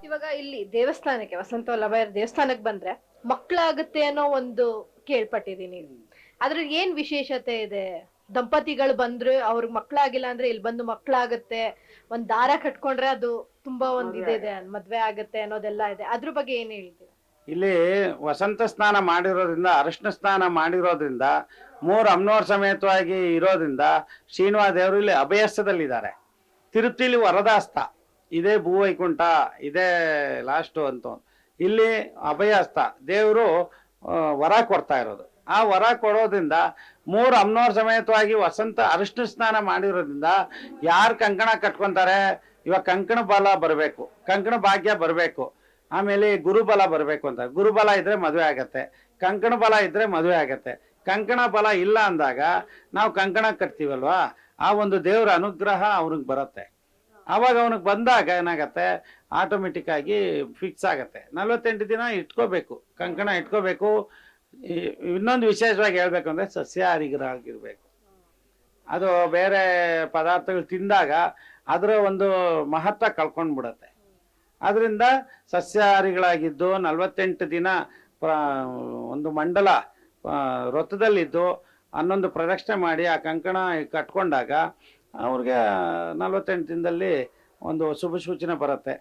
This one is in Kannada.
ಇವಾಗ ಇಲ್ಲಿ ದೇವಸ್ಥಾನಕ್ಕೆ ವಸಂತ ವಲ್ಲಭಯ್ಯರ ದೇವಸ್ಥಾನಕ್ಕೆ ಬಂದ್ರೆ ಮಕ್ಕಳಾಗುತ್ತೆ ಅನ್ನೋ ಒಂದು ಕೇಳ್ಪಟ್ಟಿದೀನಿ. ಅದ್ರ ಏನ್ ವಿಶೇಷತೆ ಇದೆ? ದಂಪತಿಗಳು ಬಂದ್ರೆ ಅವ್ರಿಗೆ ಮಕ್ಳಾಗಿಲ್ಲ ಅಂದ್ರೆ ಇಲ್ಲಿ ಬಂದು ಮಕ್ಳಾಗತ್ತೆ, ಒಂದ್ ದಾರ ಕಟ್ಕೊಂಡ್ರೆ ಅದು ತುಂಬಾ ಒಂದ್ ಇದೆ ಮದ್ವೆ ಆಗತ್ತೆ ಅನ್ನೋದೆಲ್ಲ ಇದೆ. ಅದ್ರ ಬಗ್ಗೆ ಏನ್ ಹೇಳ್ತೀರಾ? ಇಲ್ಲಿ ವಸಂತ ಸ್ನಾನ ಮಾಡಿರೋದ್ರಿಂದ, ಅರಿಶಿನ ಸ್ನಾನ ಮಾಡಿರೋದ್ರಿಂದ, ಮೂರು ಅಮ್ನೋರ್ ಸಮೇತವಾಗಿ ಇರೋದ್ರಿಂದ ಶ್ರೀನಿವಾಸ ದೇವರು ಇಲ್ಲಿ ಅಭಯಸ್ಥದಲ್ಲಿದ್ದಾರೆ. ತಿರುಪತಿಲಿ ವರದಾಸ್ತ, ಇದೇ ಭೂವೈಕುಂಠ, ಇದೇ ಲಾಸ್ಟು ಅಂತ. ಇಲ್ಲಿ ಅಭಯಸ್ಥ ದೇವರು ವರ ಕೊಡ್ತಾ ಇರೋದು. ಆ ವರ ಕೊಡೋದ್ರಿಂದ ಮೂರು ಅಮ್ನೋರ್ ಸಮೇತವಾಗಿ ವಸಂತ ಅರಿಶಿನ ಸ್ನಾನ ಮಾಡಿರೋದ್ರಿಂದ ಯಾರು ಕಂಕಣ ಕಟ್ಕೊಂತಾರೆ, ಇವಾಗ ಕಂಕಣ ಬಲ ಬರಬೇಕು, ಕಂಕಣ ಭಾಗ್ಯ ಬರಬೇಕು, ಆಮೇಲೆ ಗುರುಬಲ ಬರಬೇಕು ಅಂತ. ಗುರುಬಲ ಇದ್ರೆ ಮದುವೆ ಆಗತ್ತೆ, ಕಂಕಣ ಬಲ ಇದ್ರೆ ಮದುವೆ ಆಗತ್ತೆ. ಕಂಕಣ ಬಲ ಇಲ್ಲ ಅಂದಾಗ ನಾವು ಕಂಕಣ ಕಟ್ತೀವಲ್ವಾ, ಆ ಒಂದು ದೇವರ ಅನುಗ್ರಹ ಅವ್ನಿಗೆ ಬರುತ್ತೆ. ಆವಾಗ ಅವನಿಗೆ ಬಂದಾಗ ಏನಾಗತ್ತೆ, ಆಟೋಮೆಟಿಕ್ ಆಗಿ ಫಿಕ್ಸ್ ಆಗತ್ತೆ. 48 ದಿನ ಇಟ್ಕೋಬೇಕು, ಕಂಕಣ ಇಟ್ಕೋಬೇಕು. ಇನ್ನೊಂದು ವಿಶೇಷವಾಗಿ ಹೇಳ್ಬೇಕು ಅಂದ್ರೆ ಸಸ್ಯಾಹಾರಿಗರಾಗಿರ್ಬೇಕು. ಅದು ಬೇರೆ ಪದಾರ್ಥಗಳು ತಿಂದಾಗ ಅದರ ಒಂದು ಮಹತ್ವ ಕಳ್ಕೊಂಡ್ಬಿಡತ್ತೆ. ಅದರಿಂದ ಸಸ್ಯಾಹಾರಿಗಳಾಗಿದ್ದು 48 ದಿನ ಒಂದು ಮಂಡಲ ವೃತ್ತದಲ್ಲಿದ್ದು 11 ಪ್ರದಕ್ಷಿಣೆ ಮಾಡಿ ಆ ಕಂಕಣ ಕಟ್ಕೊಂಡಾಗ ಅವ್ರಿಗೆ 48 ದಿನದಲ್ಲಿ ಒಂದು ಶುಭ ಸೂಚನೆ ಬರುತ್ತೆ.